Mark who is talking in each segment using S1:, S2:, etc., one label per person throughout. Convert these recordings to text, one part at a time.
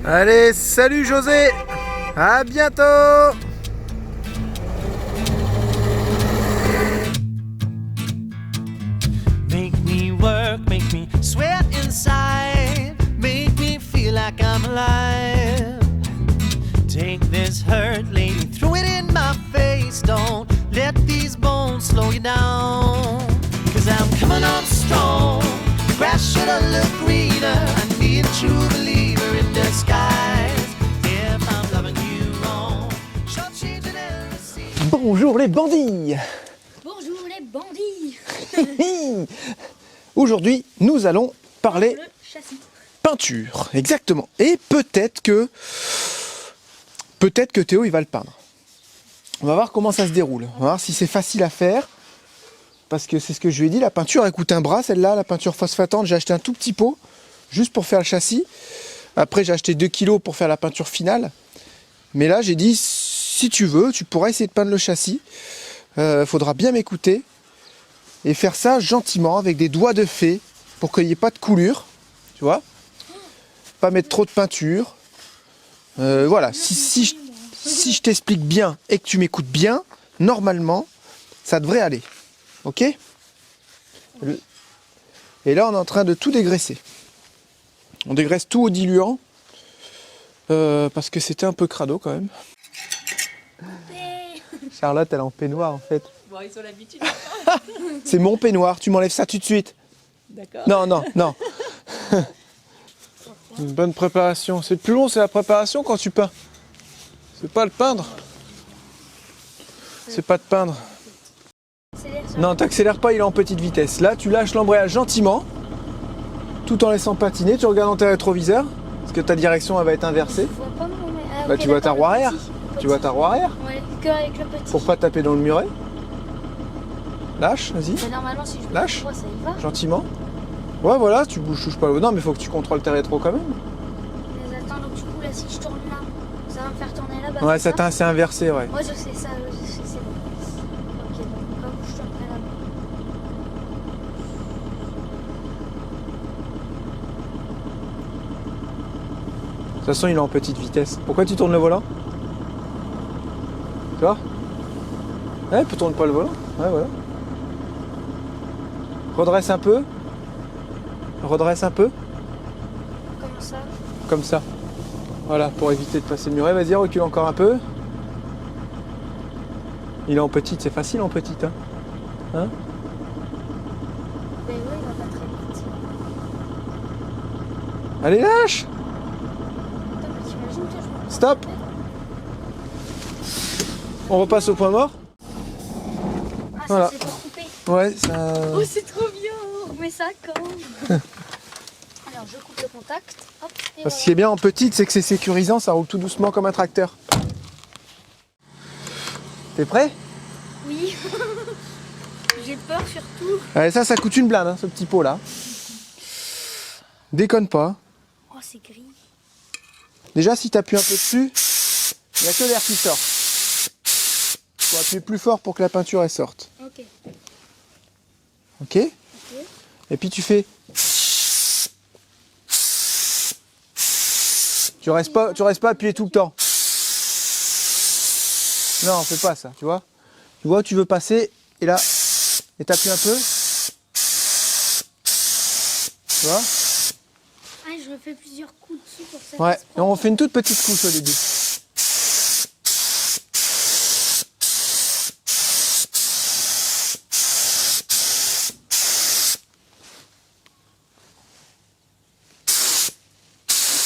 S1: Allez, salut José. À bientôt.
S2: Make me work, make me sweat inside, make me feel like I'm alive. Take this hurt, lady, throw it in my face. Don't let these bones slow you down. Cause I'm coming on strong. The grass should have looked greener. I need a true believer in disguise. If I'm loving you wrong, short-changing every scene.
S1: Bonjour les bandits.
S3: Bonjour les bandits.
S1: Aujourd'hui, nous allons parler
S3: Le châssis.
S1: peinture. Exactement. Et peut-être que Théo il va le peindre. On va voir comment ça se déroule. On va voir si c'est facile à faire. Parce que c'est ce que je lui ai dit, la peinture elle coûte un bras, celle-là, la peinture phosphatante. J'ai acheté un tout petit pot, juste pour faire le châssis. Après j'ai acheté 2 kilos pour faire la peinture finale. Mais là j'ai dit, si tu veux, tu pourras essayer de peindre le châssis. Faudra bien m'écouter. Et faire ça gentiment, avec des doigts de fée, pour qu'il n'y ait pas de coulure. Tu vois ? Pas mettre trop de peinture. Voilà, si je t'explique bien et que tu m'écoutes bien, normalement, ça devrait aller. Ok ? Et là, on est en train de tout dégraisser. On dégraisse tout au diluant, parce que c'était un peu crado quand même. Charlotte, elle est en peignoir en fait.
S4: Bon, ils ont l'habitude.
S1: C'est mon peignoir, tu m'enlèves ça tout de suite.
S4: D'accord.
S1: Non. Une bonne préparation. C'est le plus long, c'est la préparation quand tu peins. C'est pas le peindre. C'est pas de peindre. Non, t'accélères pas, il est en petite vitesse. Là, tu lâches l'embrayage gentiment, tout en laissant patiner. Tu regardes dans tes rétroviseurs, parce que ta direction elle va être inversée.
S3: Je vois pas mon... Ah,
S1: Bah,
S3: ok,
S1: tu vois ta
S3: d'accord,
S1: roue
S3: le
S1: arrière.
S3: petit.
S1: Tu vois ta roue arrière.
S3: Ouais, que avec le petit.
S1: Pour pas taper dans le muret. Lâche, vas-y,
S3: Mais normalement, si je
S1: Lâche.
S3: bouge pas, ça y va.
S1: gentiment. Ouais, voilà, tu touches pas le. Non, mais faut que tu contrôles tes rétros quand même.
S3: Mais attends, donc du coup, là, si je tourne là, ça va me faire tourner là-bas.
S1: Ouais,
S3: c'est ça
S1: c'est inversé, ouais.
S3: Ouais, je sais ça, je sais, c'est bon. Ok, donc comme je tournerai là-bas.
S1: De toute façon, il est en petite vitesse. Pourquoi tu tournes le volant? Tu vois? Ouais, tu tournes pas le volant. Ouais, voilà. Redresse un peu. Redresse un peu.
S3: Comment ça?
S1: Comme ça. Voilà, pour éviter de passer le muret. Vas-y, recule encore un peu. Il est en petite, c'est facile en petite. Hein,
S3: Ben oui, il va pas très vite.
S1: Allez, lâche!
S3: Attends, mais t'imagines, toi, je me...
S1: Stop! On repasse au point mort.
S3: Ah,
S1: Voilà.
S3: ça, c'est pour couper.
S1: Ouais, ça...
S3: Oh, c'est trop bien! On remet ça quand? Alors, je coupe le contact. Hop, et
S1: Ce qui est bien en petite, c'est que c'est sécurisant, ça roule tout doucement comme un tracteur. T'es prêt?
S3: Oui. J'ai peur surtout.
S1: Allez, ça coûte une blinde, hein, ce petit pot là. Déconne pas.
S3: Oh, c'est gris.
S1: Déjà, si t'appuies un peu dessus, il n'y a que l'air qui sort. Faut appuyer plus fort pour que la peinture elle sorte.
S3: Ok.
S1: Ok? Et puis tu fais. Tu restes pas appuyé tout le temps. Non, fais pas ça, tu vois? Tu vois où tu veux passer, et là, et t'appuies un peu. Tu vois?
S3: Ah, je refais plusieurs coups dessus pour ça.
S1: Ouais, et on fait une toute petite couche au début.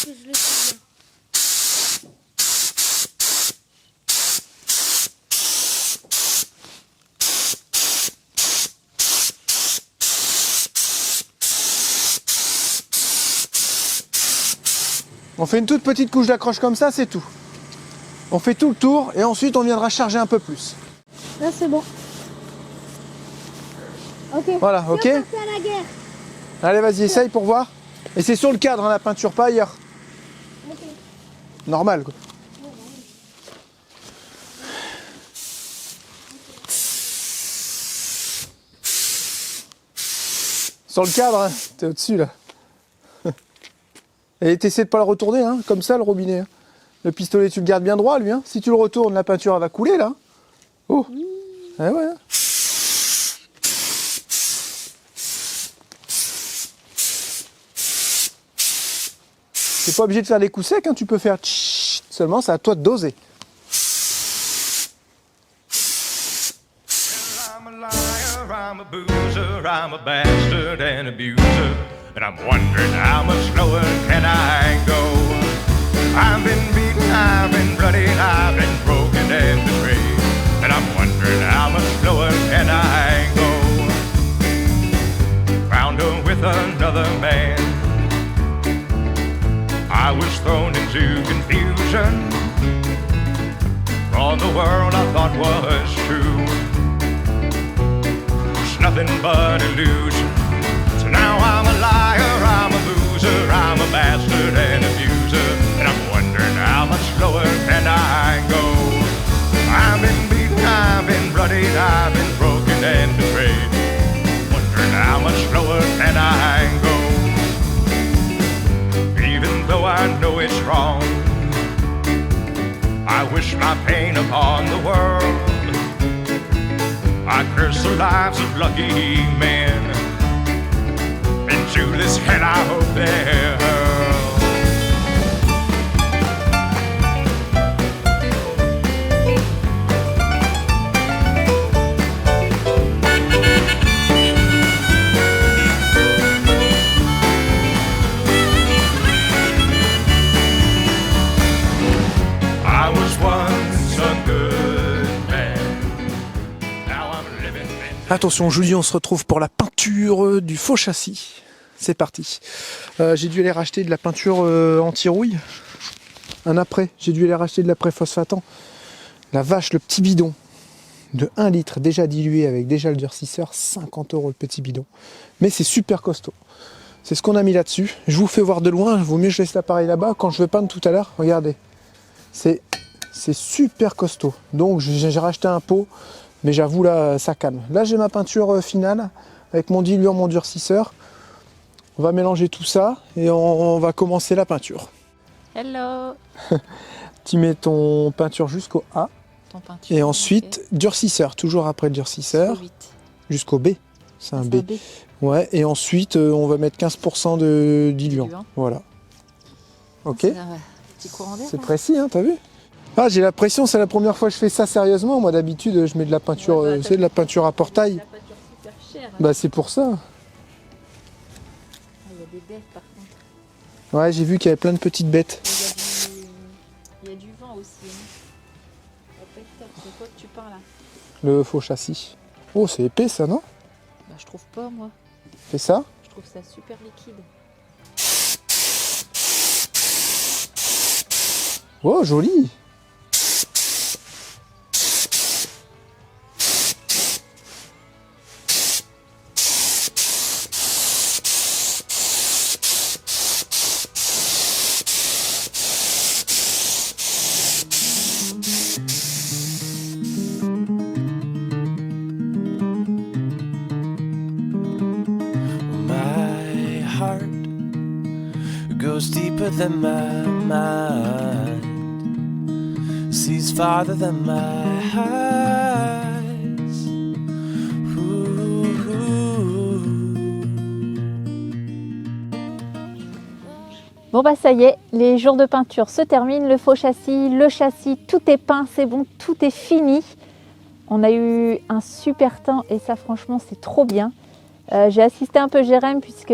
S3: Que je le fais bien.
S1: On fait une toute petite couche d'accroche comme ça, c'est tout. On fait tout le tour et ensuite on viendra charger un peu plus.
S3: Là, c'est bon. Ok.
S1: Voilà, ok?
S3: C'est à la guerre.
S1: Allez, vas-y, essaye pour voir. Et c'est sur le cadre, hein, la peinture, pas ailleurs.
S3: Ok.
S1: Normal, quoi. Sur le cadre, hein. T'es au-dessus, là. Et t'essaies de pas le retourner, hein, comme ça le robinet. Hein. Le pistolet, tu le gardes bien droit, lui. Hein. Si tu le retournes, la peinture elle va couler, là. Oh. Ah ouais. Hein. T'es pas obligé de faire des coups secs, hein. Tu peux faire tchit, seulement c'est à toi de doser.
S4: I'm a liar, I'm a boozer, I'm a bastard and abuser. And I'm wondering how much lower can I go? I've been beaten, I've been bloodied, I've been broken and betrayed. And I'm wondering how much lower can I go? Found her with another man. I was thrown into confusion. All the world I thought was true, it's nothing but illusion. So now I'm a liar, I'm a loser, I'm a bastard and abuser. And I'm wondering how much lower can I go? I've been beaten, I've been bloodied, I've been broken and betrayed. Wondering how much lower can I go? Even though I know it's wrong, I wish my pain upon the world. I curse the lives of lucky men. Into this hell I hope they're hurled. I was once a good man. Now I'm living in...
S1: Attention, jeudi, on se retrouve pour la peinture du faux châssis. C'est parti. J'ai dû aller racheter de la peinture anti-rouille. Un après. J'ai dû aller racheter de l'après-phosphatant. La vache, le petit bidon de 1 litre, déjà dilué avec déjà le durcisseur. 50 € le petit bidon. Mais c'est super costaud. C'est ce qu'on a mis là-dessus. Je vous fais voir de loin. Vaut mieux que je laisse l'appareil là-bas. Quand je vais peindre tout à l'heure, regardez. C'est super costaud. Donc j'ai racheté un pot. Mais j'avoue, là, ça calme. Là, j'ai ma peinture finale avec mon diluant, mon durcisseur. On va mélanger tout ça et on va commencer la peinture.
S5: Hello.
S1: Tu mets ton peinture jusqu'au A
S5: Ton peinture.
S1: et ensuite durcisseur, toujours après le durcisseur, jusqu'au B. C'est un B. Ouais, et ensuite on va mettre 15% de diluant. Voilà. Ok.
S5: Petit courant d'air.
S1: C'est précis, hein, t'as vu? Ah, j'ai la pression, c'est la première fois que je fais ça sérieusement. Moi d'habitude je mets de la peinture,
S5: Ouais, bah,
S1: c'est de la peinture à portail.
S5: La peinture super chère. Hein.
S1: Bah c'est pour ça.
S5: Il y a des bêtes par contre.
S1: Ouais, j'ai vu qu'il y avait plein de petites bêtes.
S5: Il y a du vent aussi. Hein. Ça peut être top. C'est quoi que tu parles là?
S1: Le faux châssis. Oh, c'est épais ça, non?
S5: Bah, je trouve pas moi.
S1: Fais ça.
S5: Je trouve ça super liquide.
S1: Oh, joli.
S2: My heart goes deeper than my mind, sees farther than my eyes. Ooh.
S5: Bon bah ça y est, les jours de peinture se terminent, le faux châssis, le châssis, tout est peint, c'est bon, tout est fini. On a eu un super temps et ça franchement c'est trop bien. J'ai assisté un peu Jérém puisque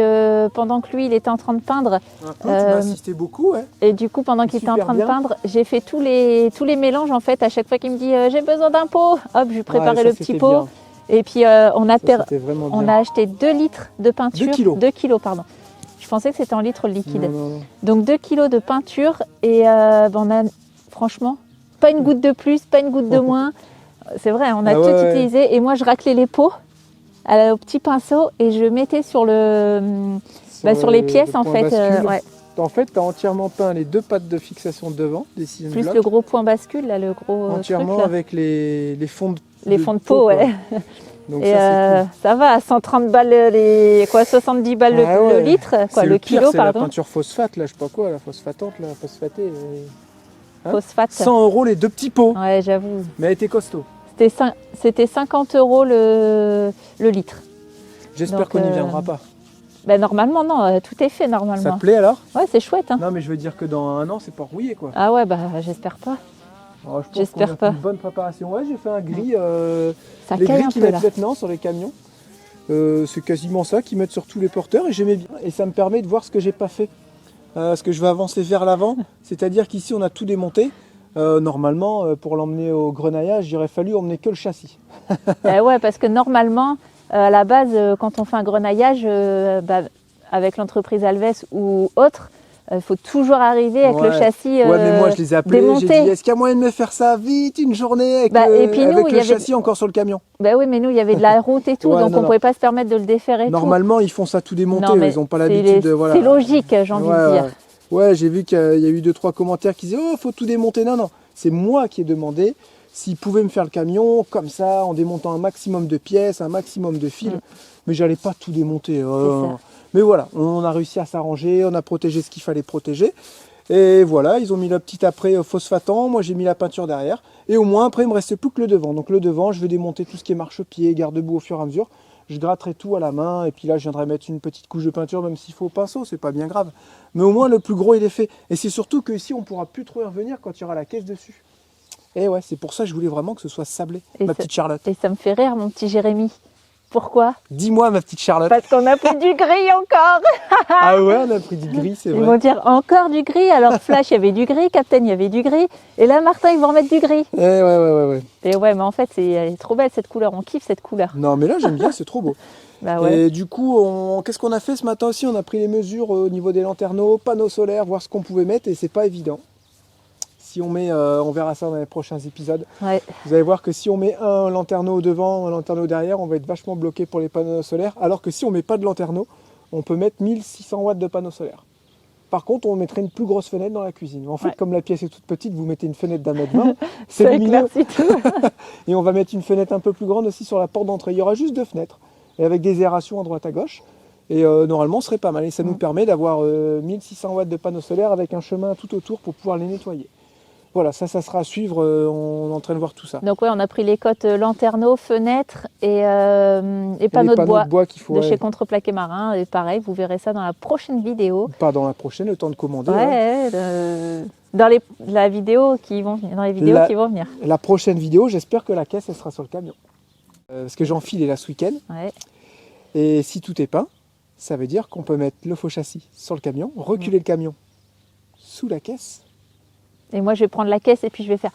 S5: pendant que lui il était en train de peindre,
S1: Un peu, tu m'as assisté beaucoup, ouais.
S5: et du coup pendant qu'il était en
S1: Super
S5: train de
S1: bien.
S5: peindre, j'ai fait tous les mélanges en fait. À chaque fois qu'il me dit j'ai besoin d'un pot, hop je lui préparais
S1: Ouais, ça,
S5: le petit
S1: c'était
S5: pot.
S1: bien.
S5: Et puis
S1: C'était vraiment
S5: on
S1: bien.
S5: a acheté 2 litres de peinture.
S1: 2 kilos.
S5: 2 kilos, pardon. Je pensais que c'était en litres liquide.
S1: Non.
S5: Donc 2 kilos de peinture et on a franchement pas une goutte de plus, pas une goutte de moins. C'est vrai, on a
S1: Ah
S5: tout
S1: ouais.
S5: utilisé et moi je raclais les pots au petit pinceau et je mettais sur sur les pièces en fait. Ouais.
S1: En fait, tu as entièrement peint les 2 pattes de fixation de devant, des 6
S5: Plus
S1: blocs,
S5: le gros point bascule, là, le gros
S1: entièrement
S5: truc, là.
S1: avec les fonds de
S5: Les fonds de peau,
S1: quoi.
S5: ouais.
S1: Donc
S5: Et
S1: ça, c'est
S5: ça va, à 130 balles, 70 balles
S1: cool. Ah
S5: le
S1: ouais.
S5: litre, quoi,
S1: C'est
S5: le
S1: pire,
S5: kilo,
S1: c'est la
S5: pardon.
S1: peinture phosphate, là, je sais pas quoi, la phosphatante, là, phosphatée. Hein
S5: Phosphate.
S1: 100 € les 2 petits pots.
S5: Ouais, j'avoue.
S1: Mais elle était costaud.
S5: C'était 50 € le litre.
S1: J'espère
S5: Donc,
S1: qu'on n'y viendra pas.
S5: Ben, normalement, non, tout est fait
S1: Ça
S5: normalement.
S1: te plaît alors?
S5: Ouais, c'est chouette. Hein.
S1: Non, mais je veux dire que dans un an, c'est pas rouillé, quoi.
S5: Ah ouais, bah j'espère pas.
S1: Alors, je pense
S5: J'espère
S1: qu'on a fait
S5: pas.
S1: une bonne préparation. Ouais, j'ai fait un gris.
S5: Ça
S1: Les
S5: caille
S1: gris
S5: un
S1: qu'ils
S5: peu
S1: mettent
S5: là.
S1: maintenant sur les camions. C'est quasiment ça qu'ils mettent sur tous les porteurs et j'aimais bien. Et ça me permet de voir ce que j'ai pas fait. Ce que je vais avancer vers l'avant. C'est-à-dire qu'ici, on a tout démonté. Normalement, pour l'emmener au grenaillage, il aurait fallu emmener que le châssis.
S5: Ouais, parce que normalement, à la base, quand on fait un grenaillage, avec l'entreprise Alves ou autre, il faut toujours arriver avec le
S1: Ouais.
S5: châssis
S1: Ouais, mais moi je les ai appelés, j'ai
S5: démonté.
S1: dit est-ce qu'il y a moyen de me faire ça vite une journée avec
S5: Et puis nous,
S1: avec
S5: il
S1: le
S5: y avait-
S1: châssis encore sur le camion?
S5: Bah oui, mais nous, il y avait de la route et tout,
S1: Ouais,
S5: donc
S1: non,
S5: on
S1: non.
S5: pouvait pas se permettre de le défaire et
S1: Normalement ils font ça tout
S5: tout.
S1: démonté,
S5: Non, mais
S1: ils n'ont pas
S5: c'est
S1: l'habitude de voilà.
S5: c'est logique, j'ai envie de dire.
S1: Ouais, j'ai vu qu'il y a eu 2-3 commentaires qui disaient oh faut tout démonter. Non, c'est moi qui ai demandé s'ils pouvaient me faire le camion comme ça en démontant un maximum de pièces, un maximum de fils, mais j'allais pas tout démonter.
S5: ça.
S1: Mais voilà, on a réussi à s'arranger, on a protégé ce qu'il fallait protéger. Et voilà, ils ont mis le petit après phosphatant, moi j'ai mis la peinture derrière. Et au moins après il me reste plus que le devant. Donc le devant, je vais démonter tout ce qui est marchepied, garde-boue au fur et à mesure. Je gratterai tout à la main et puis là je viendrai mettre une petite couche de peinture même s'il faut au pinceau, c'est pas bien grave. Mais au moins le plus gros il est fait. Et c'est surtout que ici on pourra plus trop y revenir quand il y aura la caisse dessus. Et ouais, c'est pour ça que je voulais vraiment que ce soit sablé,
S5: Et
S1: ma
S5: ça-
S1: petite Charlotte.
S5: Et ça me fait rire, mon petit Jérémy. Pourquoi?
S1: Dis-moi ma petite Charlotte.
S5: Parce qu'on a pris du gris encore.
S1: Ah ouais, on a pris du gris, c'est
S5: Ils
S1: vrai.
S5: vont dire encore du gris. Alors Flash, il y avait du gris, Captain, il y avait du gris. Et là, Martin, ils vont remettre du gris.
S1: Ouais.
S5: Et ouais, mais en fait, elle est trop belle cette couleur. On kiffe cette couleur.
S1: Non mais là j'aime bien, c'est trop beau.
S5: Bah ouais.
S1: Et du coup, qu'est-ce qu'on a fait ce matin aussi? On a pris les mesures au niveau des lanterneaux, panneaux solaires, voir ce qu'on pouvait mettre et c'est pas évident. Si on met, on verra ça dans les prochains épisodes.
S5: Ouais.
S1: Vous allez voir que si on met un lanterneau au devant, un lanterneau derrière, on va être vachement bloqué pour les panneaux solaires. Alors que si on met pas de lanterneau, on peut mettre 1600 watts de panneaux solaires. Par contre, on mettrait une plus grosse fenêtre dans la cuisine. En fait,
S5: Ouais.
S1: comme la pièce est toute petite, vous mettez une fenêtre d'1,20 m, c'est
S5: Ça
S1: lumineux.
S5: éclaircit tout.
S1: Et on va mettre une fenêtre un peu plus grande aussi sur la porte d'entrée. Il y aura juste 2 fenêtres, et avec des aérations à droite à gauche. Et normalement, ce serait pas mal. Et ça nous permet d'avoir 1600 watts de panneaux solaires avec un chemin tout autour pour pouvoir les nettoyer. Voilà, ça sera à suivre. On est en train de voir tout ça.
S5: Donc ouais, on a pris les cotes lanterneaux, fenêtres et
S1: Et
S5: panneaux
S1: les
S5: de bois
S1: qu'il faut.
S5: de
S1: ouais,
S5: chez Contreplaqué Marin. Et pareil, vous verrez ça dans la prochaine vidéo.
S1: pas dans la prochaine, le temps de commander. hein.
S5: Ouais, dans la vidéo qui vont venir, dans les vidéos
S1: La-
S5: qui vont venir.
S1: La prochaine vidéo, j'espère que la caisse, elle sera sur le camion. Parce que j'enfile là ce week-end.
S5: Ouais.
S1: Et si tout est peint, ça veut dire qu'on peut mettre le faux châssis sur le camion, reculer le camion sous la caisse.
S5: Et moi, je vais prendre la caisse et puis je vais faire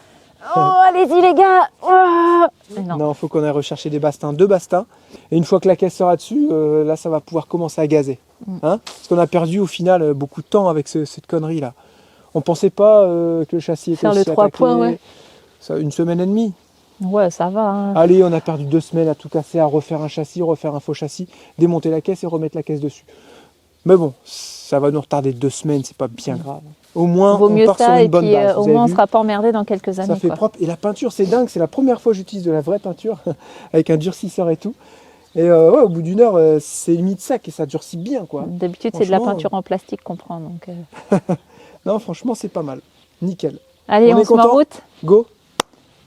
S5: oh, allez-y les gars. Oh Mais non.
S1: Non, il faut qu'on aille rechercher des bastins, 2 bastins. Et une fois que la caisse sera dessus, là, ça va pouvoir commencer à gazer. Hein, parce qu'on a perdu au final beaucoup de temps avec cette connerie-là. On pensait pas que le châssis était
S5: Faire le
S1: aussi
S5: 3
S1: attaqué.
S5: points, ouais.
S1: Ça, 1 semaine et demie.
S5: Ouais, ça va. Hein.
S1: Allez, on a perdu 2 semaines à tout casser, à refaire un châssis, refaire un faux châssis, démonter la caisse et remettre la caisse dessus. Mais bon, ça va nous retarder 2 semaines, c'est pas bien grave. Au moins,
S5: Vaut
S1: on
S5: mieux
S1: part sur
S5: ça
S1: une
S5: et
S1: bonne
S5: puis
S1: base.
S5: au
S1: Vous avez
S5: moins on
S1: vu,
S5: sera pas emmerdé dans quelques années.
S1: ça fait
S5: quoi.
S1: propre. Et la peinture, c'est dingue, c'est la première fois que j'utilise de la vraie peinture, avec un durcisseur et tout. Et ouais, au bout d'une heure, c'est limite sec et ça durcit bien, quoi.
S5: D'habitude, c'est de la
S1: Franchement,
S5: peinture en plastique qu'on prend. Donc,
S1: Non, franchement, c'est pas mal. Nickel.
S5: allez,
S1: On
S5: on
S1: est
S5: se met en
S1: content
S5: route.
S1: Go,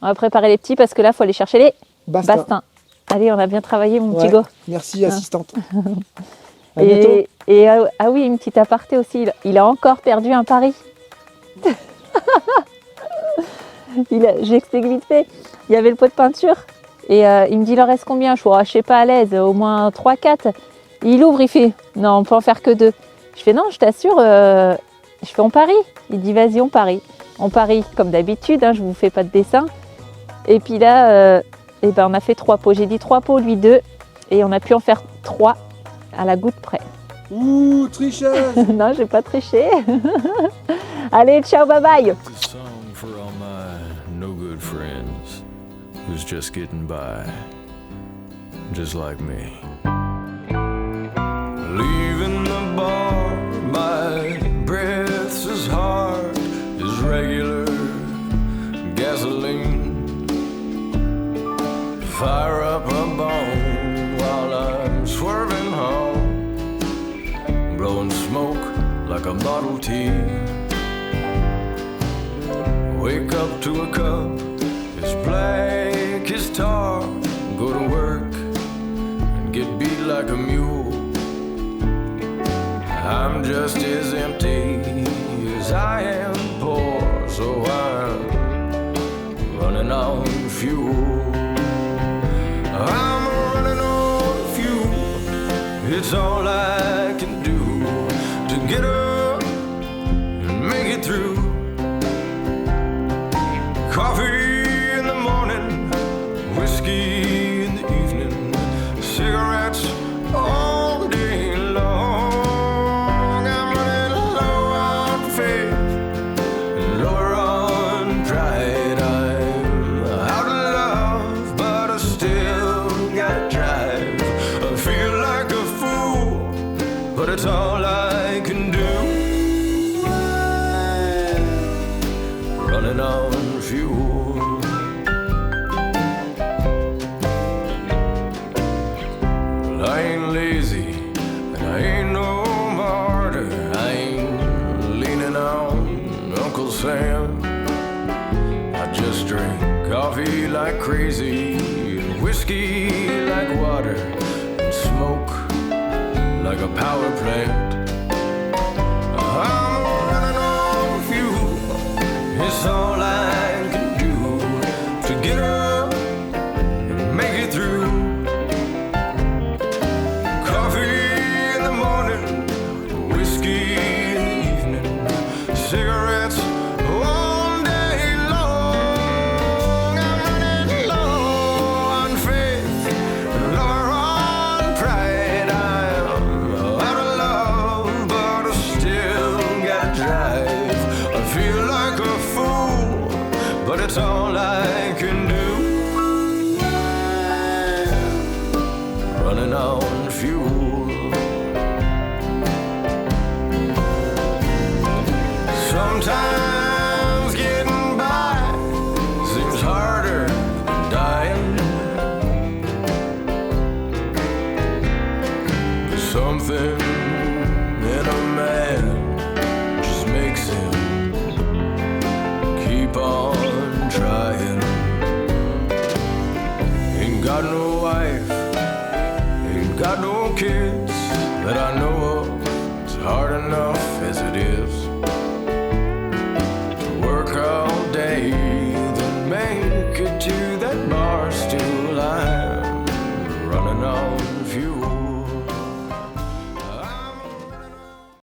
S5: On va préparer les petits parce que là, il faut aller chercher les
S1: basta.
S5: bastins. Allez, on a bien travaillé, mon
S1: Ouais.
S5: petit go.
S1: Merci, assistante. À bientôt.
S5: Et ah oui, une petite aparté aussi. Il a encore perdu un pari. J'explique vite fait. Il y avait le pot de peinture et il me dit il en reste combien? Je sais pas, à l'aise, au moins 3-4. Il ouvre, il fait non, on peut en faire que 2. Je fais non, je t'assure, je fais on parie. Il dit vas-y, on parie. On parie comme d'habitude, hein, je vous fais pas de dessin. Et puis là, on a fait 3 pots. J'ai dit 3 pots, lui 2. Et on a pu en faire 3 à la goutte près.
S1: Ouh, tricheuse.
S5: Non, j'ai pas triché. Allez, ciao, bye bye.
S6: This song for all my no good friends who's just getting by, just like me. Leaving the bar, my breath's as hard as regular gasoline. Fire up a bone Model T. Wake up to a cup as black as tar. Go to work and get beat like a mule. I'm just as empty as I am poor, so I'm running on fuel. I'm running on fuel. It's all I can do to get up and make it through. Coffee in the morning, whiskey in the evening, cigarettes all day long. I'm running low on faith and lower on pride. I'm out of love, but I still got drive. I feel like a fool, but it's all I can do. Running on fuel. Well, I ain't lazy and I ain't no martyr. I ain't leaning on Uncle Sam. I just drink coffee like crazy and whiskey like water and smoke like a power plant. I'm running on fuel. It's all I can do to get up and make it through. Coffee in the morning, whiskey in the evening, cigarettes all day long. I'm running low on faith, lower on pride. I'm out of love, but I still got drive. I feel like a fool, but it's all I can do. Running on fuel. Sometimes getting by seems harder than dying. But something in a man just makes him keep on trying. Ain't got no wife, ain't got no kids that I know